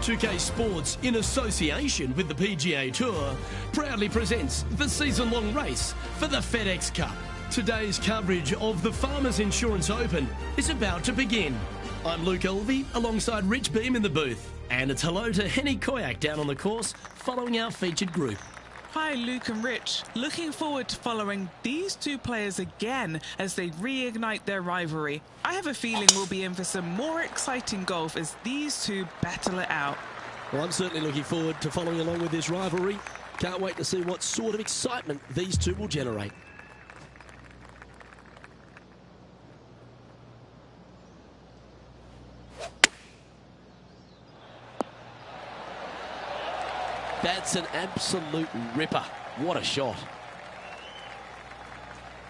2K Sports, in association with the PGA Tour, proudly presents the season-long race for the FedEx Cup. Today's coverage of the Farmers Insurance Open is about to begin. I'm Luke Elvey, alongside Rich Beam in the booth. And it's hello to Henny Koyak down on the course, following our featured group. Hi Luke and Rich, looking forward to following these two players again as they reignite their rivalry. I have a feeling we'll be in for some more exciting golf as these two battle it out. Well, I'm certainly looking forward to following along with this rivalry. Can't wait to see what sort of excitement these two will generate. That's an absolute ripper. What a shot.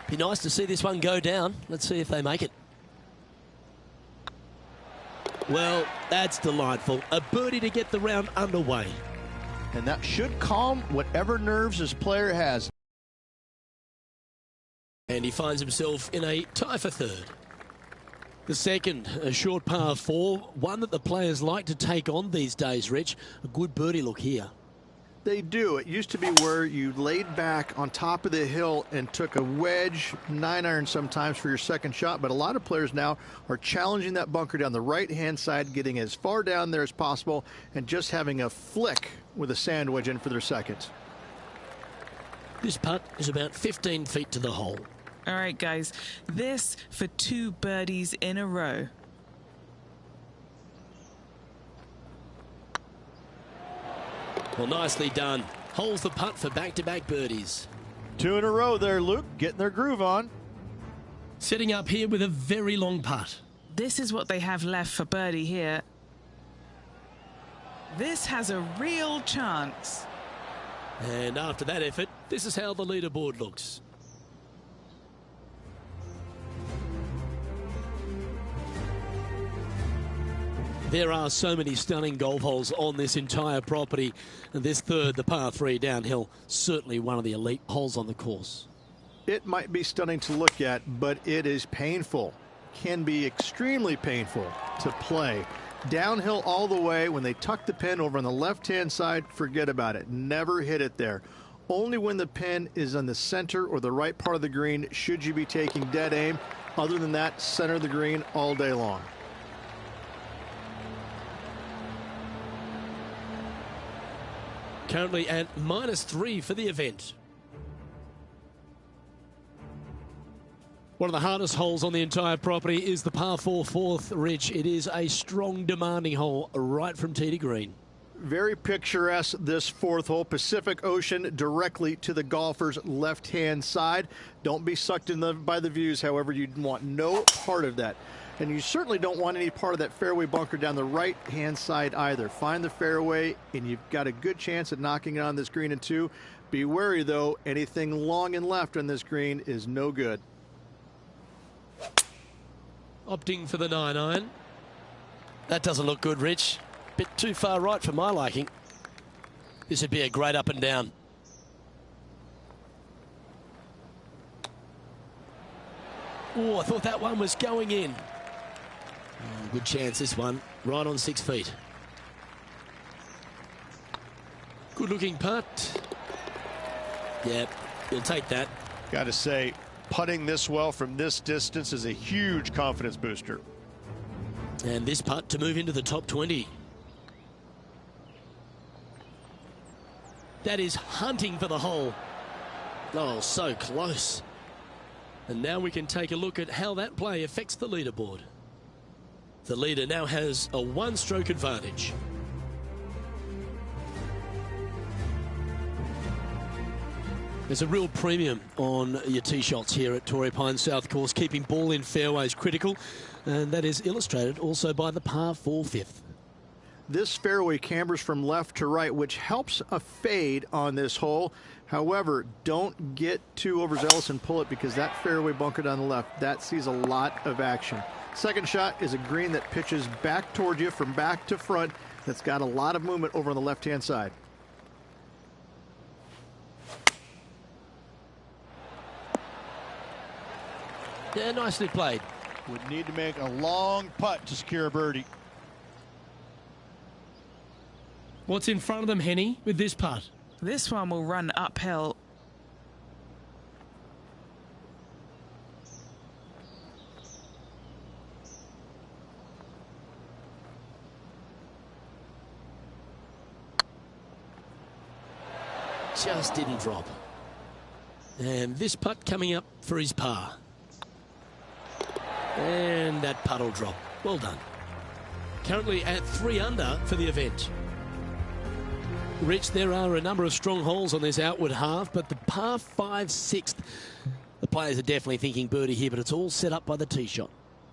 Be nice to see this one go down. Let's see if they make it. Well, that's delightful. A birdie to get the round underway. And that should calm whatever nerves his player has. And he finds himself in a tie for third. The second, a short par 4, one that the players like to take on these days, Rich. A good birdie look here. They do. It used to be where you laid back on top of the hill and took a wedge, 9-iron sometimes for your second shot, but a lot of players now are challenging that bunker down the right-hand side, getting as far down there as possible, and just having a flick with a sand wedge in for their second. This putt is about 15 feet to the hole. All right, guys, this for 2 birdies in a row. Well, nicely done. Holds the putt for back-to-back birdies. 2 in a row there, Luke, getting their groove on. Setting up here with a very long putt. This is what they have left for birdie here. This has a real chance. And after that effort, this is how the leaderboard looks. There are so many stunning golf holes on this entire property. And this third, the par 3 downhill, certainly one of the elite holes on the course. It might be stunning to look at, but it is painful. Can be extremely painful to play. Downhill all the way. When they tuck the pin over on the left-hand side, forget about it. Never hit it there. Only when the pin is on the center or the right part of the green should you be taking dead aim. Other than that, center of the green all day long. Currently at -3 for the event. One of the hardest holes on the entire property is the par 4 fourth, Rich. It is a strong, demanding hole right from tee to green. Very picturesque, this fourth hole. Pacific Ocean directly to the golfer's left-hand side. Don't be sucked in by the views, however. You want no part of that. And you certainly don't want any part of that fairway bunker down the right-hand side either. Find the fairway, and you've got a good chance at knocking it on this green in 2. Be wary, though. Anything long and left on this green is no good. Opting for the 9-iron. That doesn't look good, Rich. Bit too far right for my liking. This would be a great up and down. Oh, I thought that one was going in. Oh, good chance, this one. Right on 6 feet. Good looking putt. Yep, you'll take that. Got to say, putting this well from this distance is a huge confidence booster. And this putt to move into the top 20. That is hunting for the hole. Oh, so close. And now we can take a look at how that play affects the leaderboard. The leader now has a 1-stroke advantage. There's a real premium on your tee shots here at Torrey Pines South Course. Keeping ball in fairways critical, and that is illustrated also by the par 4 fifth. This fairway cambers from left to right, which helps a fade on this hole. However, don't get too overzealous and pull it, because that fairway bunker down the left, that sees a lot of action. Second shot is a green that pitches back toward you from back to front. That's got a lot of movement over on the left-hand side. Yeah, nicely played. Would need to make a long putt to secure a birdie. What's in front of them, Henny, with this putt? This one will run uphill. Just didn't drop. And this putt coming up for his par. And that putt will drop. Well done. Currently at 3 under for the event. Rich, there are a number of strong holes on this outward half, but the par 5 6th, the players are definitely thinking birdie here, but it's all set up by the tee shot.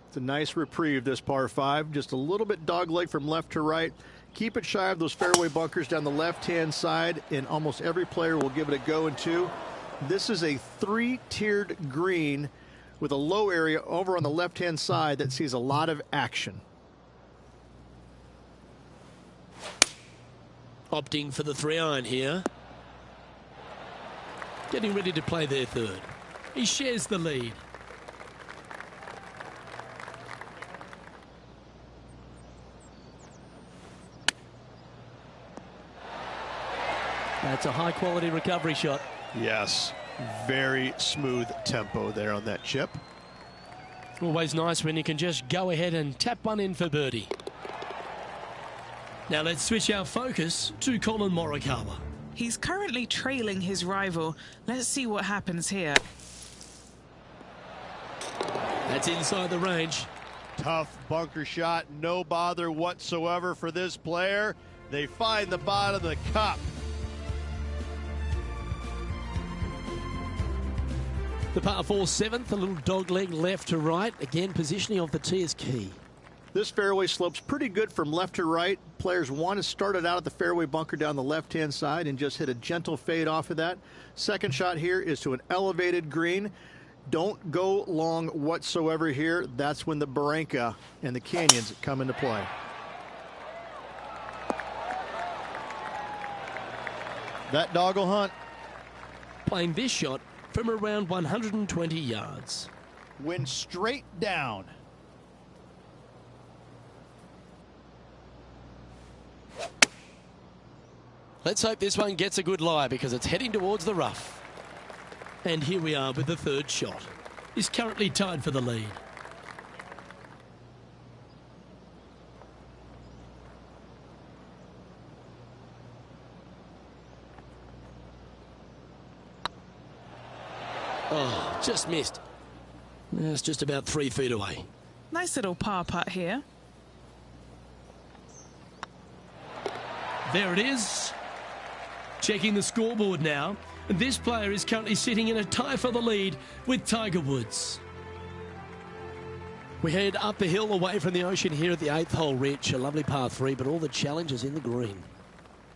It's a nice reprieve, this par 5. Just a little bit dogleg from left to right. Keep it shy of those fairway bunkers down the left-hand side, and almost every player will give it a go in 2. This is a 3-tiered green with a low area over on the left-hand side that sees a lot of action. Opting for the 3-iron here. Getting ready to play their 3rd. He shares the lead. That's a high-quality recovery shot. Yes, very smooth tempo there on that chip. Always nice when you can just go ahead and tap one in for birdie. Now let's switch our focus to Colin Morikawa. He's currently trailing his rival. Let's see what happens here. That's inside the range. Tough bunker shot, no bother whatsoever for this player. They find the bottom of the cup. The par 4 7th, a little dog leg left to right. Again, positioning of the tee is key. This fairway slopes pretty good from left to right. Players want to start it out at the fairway bunker down the left-hand side and just hit a gentle fade off of that. Second shot here is to an elevated green. Don't go long whatsoever here. That's when the barranca and the canyons come into play. That dog will hunt. Playing this shot from around 120 yards. Wind straight down. Let's hope this one gets a good lie because it's heading towards the rough. And here we are with the 3rd shot. He's currently tied for the lead. Oh, just missed. It's just about 3 feet away. Nice little par putt here. There it is. Checking the scoreboard now. This player is currently sitting in a tie for the lead with Tiger Woods. We head up the hill away from the ocean here at the 8th hole, Rich. A lovely par 3, but all the challenges in the green.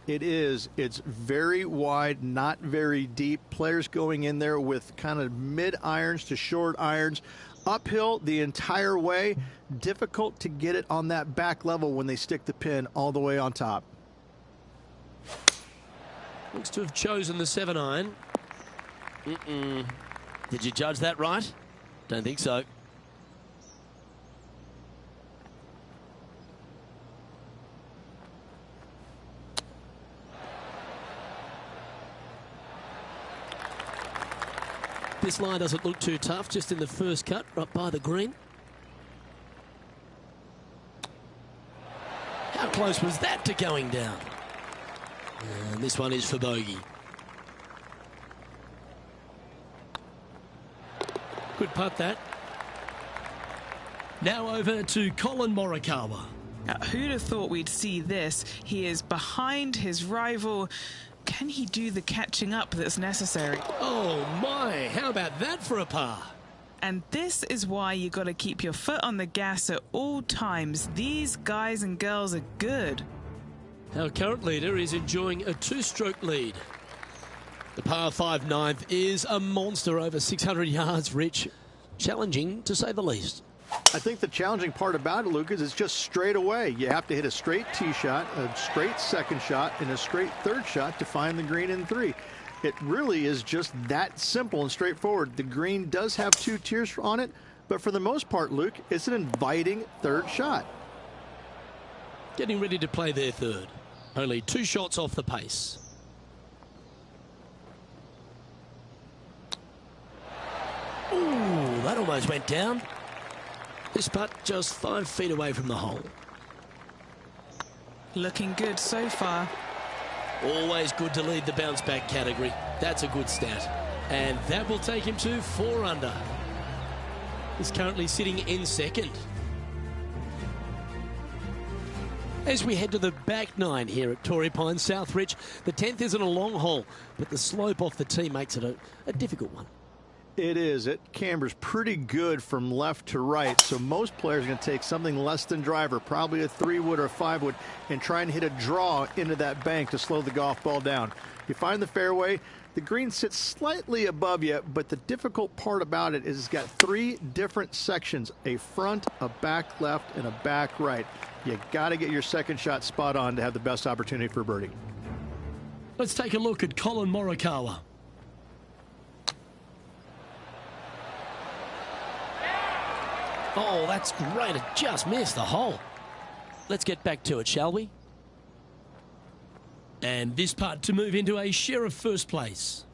It is. It's very wide, not very deep. Players going in there with kind of mid-irons to short irons. Uphill the entire way. Difficult to get it on that back level when they stick the pin all the way on top. Looks to have chosen the 7-iron. Did you judge that right? Don't think so. This line doesn't look too tough, just in the first cut, right by the green. How close was that to going down? And this one is for bogey. Good putt, that. Now over to Colin Morikawa. Who'd have thought we'd see this? He is behind his rival. Can he do the catching up that's necessary? Oh my, how about that for a par? And this is why you got to keep your foot on the gas at all times. These guys and girls are good. Our current leader is enjoying a 2-stroke lead. The par 5 9th is a monster, over 600 yards, Rich. Challenging, to say the least. I think the challenging part about it, Luke, is it's just straight away. You have to hit a straight tee shot, a straight second shot, and a straight third shot to find the green in 3. It really is just that simple and straightforward. The green does have 2 tiers on it, but for the most part, Luke, it's an inviting third shot. Getting ready to play their 3rd. Only 2 shots off the pace. Ooh, that almost went down. This putt just 5 feet away from the hole. Looking good so far. Always good to lead the bounce back category. That's a good stat. And that will take him to 4 under. He's currently sitting in second. As we head to the back 9 here at Torrey Pines Southridge, the 10th isn't a long hole, but the slope off the tee makes it a difficult one. It is. It cambers pretty good from left to right, so most players are going to take something less than driver, probably a 3-wood or a 5-wood, and try and hit a draw into that bank to slow the golf ball down. You find the fairway, the green sits slightly above you, but the difficult part about it is it's got 3 different sections, a front, a back left, and a back right. You got to get your second shot spot on to have the best opportunity for birdie. Let's take a look at Colin Morikawa. Oh, that's great. It just missed the hole. Let's get back to it, shall we? And this putt to move into a share of first place.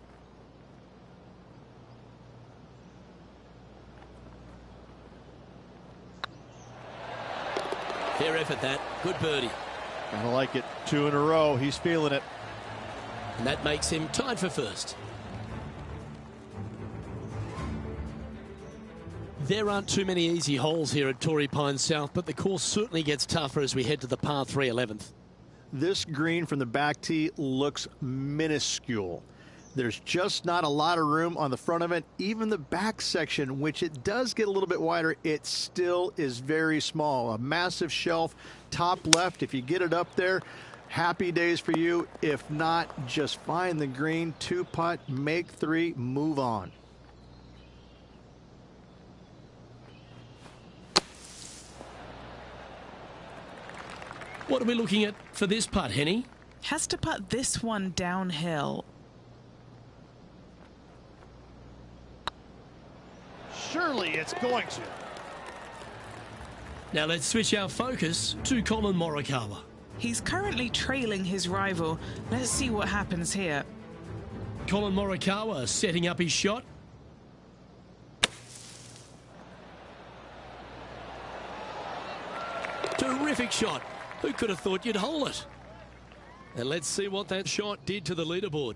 Fair effort, that. Good birdie. I like it. 2 in a row. He's feeling it. And that makes him tied for first. There aren't too many easy holes here at Torrey Pines South, but the course certainly gets tougher as we head to the par 3 11th. This green from the back tee looks minuscule. There's just not a lot of room on the front of it. Even the back section, which it does get a little bit wider, it still is very small. A massive shelf, top left. If you get it up there, happy days for you. If not, just find the green, 2-putt, make 3, move on. What are we looking at for this putt, Henny? Has to putt this one downhill. Surely it's going to. Now let's switch our focus to Colin Morikawa. He's currently trailing his rival. Let's see what happens here. Colin Morikawa setting up his shot. Terrific shot. Who could have thought you'd hole it? And let's see what that shot did to the leaderboard.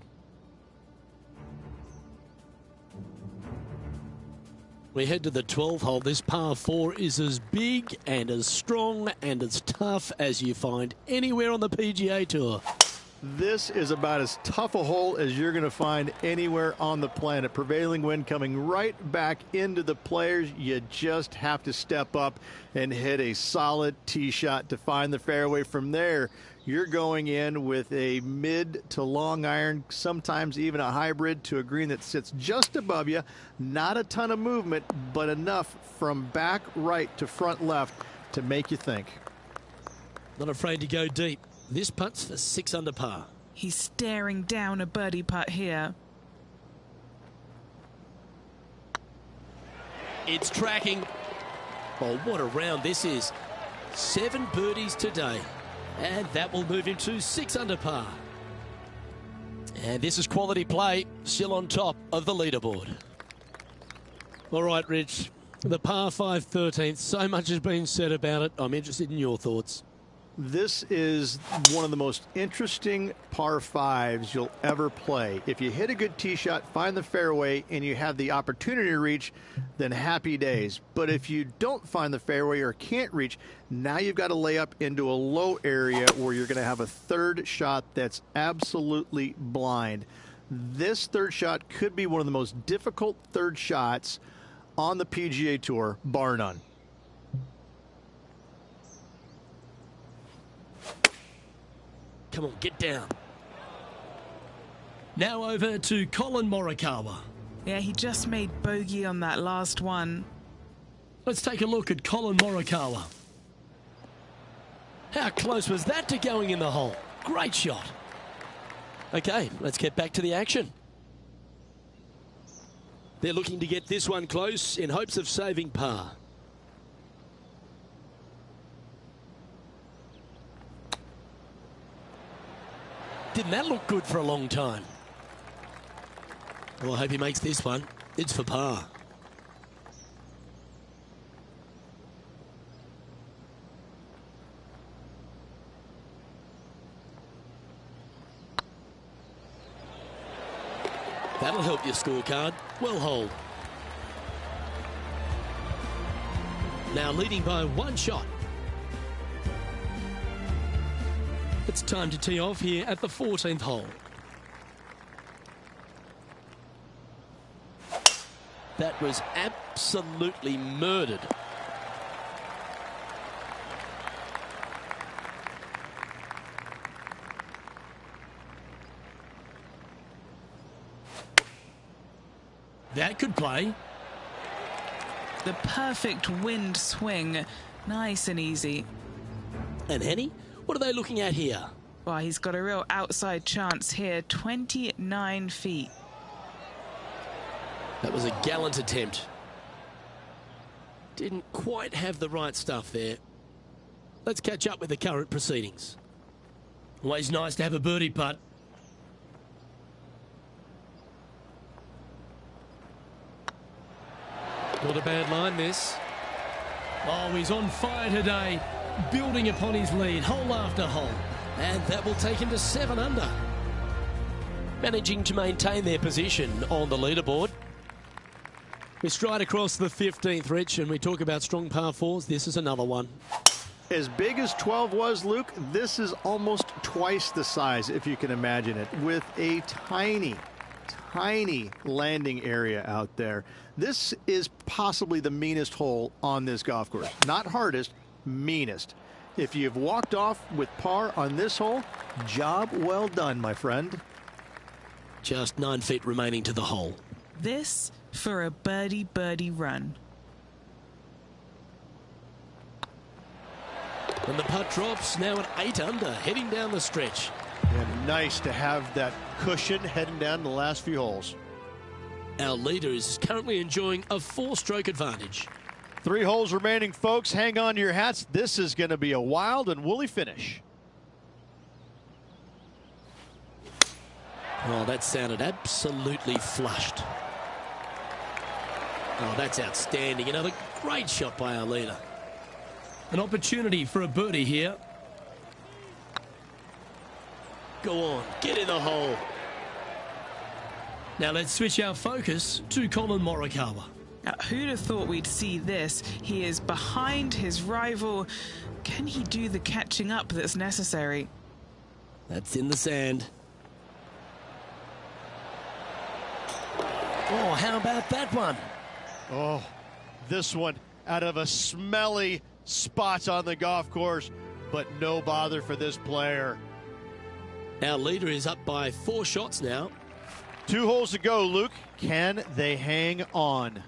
We head to the 12th hole. This par 4 is as big and as strong and as tough as you find anywhere on the PGA Tour. This is about as tough a hole as you're going to find anywhere on the planet. Prevailing wind coming right back into the players. You just have to step up and hit a solid tee shot to find the fairway. From there, you're going in with a mid to long iron, sometimes even a hybrid, to a green that sits just above you. Not a ton of movement, but enough from back right to front left to make you think. Not afraid to go deep. This putt's for 6 under par. He's staring down a birdie putt here. It's tracking. Oh, what a round this is. 7 birdies today. And that will move him to 6 under par. And this is quality play, still on top of the leaderboard. All right, Rich. The par 5 13th. So much has been said about it. I'm interested in your thoughts. This is one of the most interesting par 5s you'll ever play. If you hit a good tee shot, find the fairway, and you have the opportunity to reach, then happy days. But if you don't find the fairway or can't reach, now you've got to lay up into a low area where you're going to have a third shot that's absolutely blind. This third shot could be one of the most difficult third shots on the PGA Tour, bar none. Come on, get down. Now over to Colin Morikawa. Yeah, he just made bogey on that last one. Let's take a look at Colin Morikawa. How close was that to going in the hole? Great shot. Okay, let's get back to the action. They're looking to get this one close in hopes of saving par. Didn't that look good for a long time? Well, I hope he makes this one. It's for par. That'll help your scorecard. Well holed. Now leading by one shot. It's time to tee off here at the 14th hole. That was absolutely murdered. That could play. The perfect wind swing. Nice and easy. And Henny, what are they looking at here? Well, he's got a real outside chance here. 29 feet. That was a gallant attempt. Didn't quite have the right stuff there. Let's catch up with the current proceedings. Always nice to have a birdie putt. Not a bad line, this. Oh, he's on fire today, building upon his lead, hole after hole. And that will take him to 7 under. Managing to maintain their position on the leaderboard. We stride across the 15th, Rich, and we talk about strong par fours. This is another one. As big as 12 was, Luke, this is almost twice the size, if you can imagine it, with a tiny landing area out there. This is possibly the meanest hole on this golf course. Not hardest, meanest. If you've walked off with par on this hole, job well done, my friend. Just 9 feet remaining to the hole. This for a birdie run. And the putt drops, now at 8 under, heading down the stretch. And nice to have that cushion heading down the last few holes. Our leader is currently enjoying a 4-stroke advantage. 3 holes remaining, folks. Hang on to your hats. This is going to be a wild and woolly finish. Oh, that sounded absolutely flushed. Oh, that's outstanding. Another great shot by our leader. An opportunity for a birdie here. Go on, get in the hole. Now let's switch our focus to Colin Morikawa. Now, who'd have thought we'd see this? He is behind his rival. Can he do the catching up that's necessary? That's in the sand. Oh, how about that one? Oh, this one out of a smelly spot on the golf course, but no bother for this player. Our leader is up by 4 shots now. 2 holes to go, Luke. Can they hang on?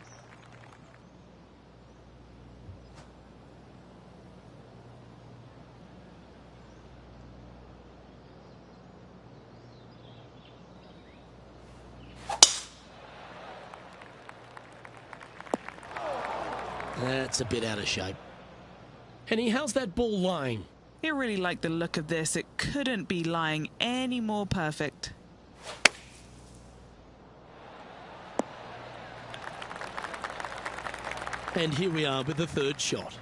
That's a bit out of shape. Henny, how's that ball lying? I really like the look of this. It couldn't be lying any more perfect. And here we are with the 3rd shot.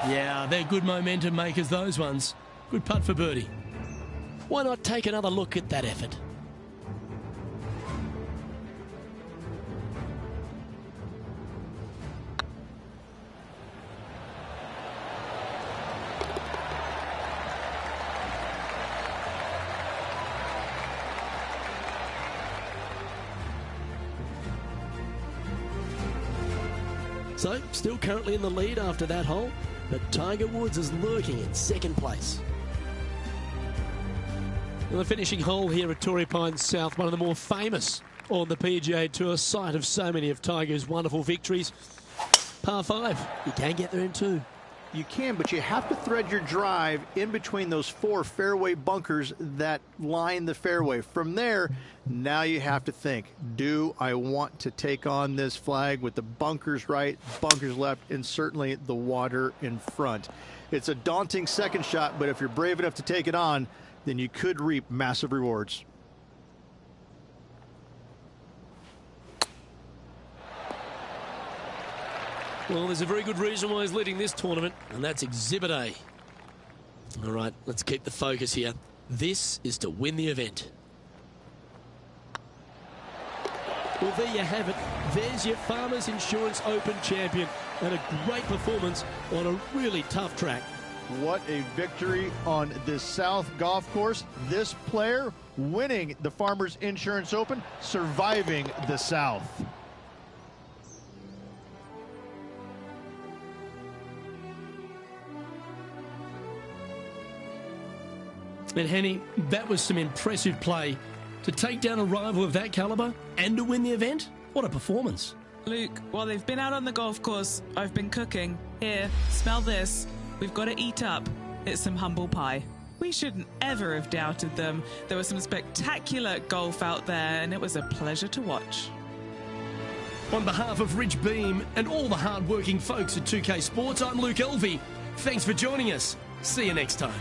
Yeah, they're good momentum makers, those ones. Good putt for birdie. Why not take another look at that effort? So, still currently in the lead after that hole, but Tiger Woods is lurking in 2nd place. And the finishing hole here at Torrey Pines South, one of the more famous on the PGA Tour, site of so many of Tiger's wonderful victories. Par 5, you can get there in 2. You can, but you have to thread your drive in between those 4 fairway bunkers that line the fairway. From there, now you have to think, do I want to take on this flag with the bunkers right, bunkers left, and certainly the water in front? It's a daunting second shot, but if you're brave enough to take it on, then you could reap massive rewards. Well, there's a very good reason why he's leading this tournament, and that's Exhibit A. All right, let's keep the focus here. This is to win the event. Well, there you have it. There's your Farmers Insurance Open champion, and a great performance on a really tough track. What a victory on this South golf course. This player winning the Farmers Insurance Open, surviving the South. And Henny, that was some impressive play. To take down a rival of that caliber and to win the event, what a performance. Luke, while they've been out on the golf course, I've been cooking. Here, smell this. We've got to eat up. It's some humble pie. We shouldn't ever have doubted them. There was some spectacular golf out there, and it was a pleasure to watch. On behalf of Rich Beam and all the hard-working folks at 2K Sports, I'm Luke Elvey. Thanks for joining us. See you next time.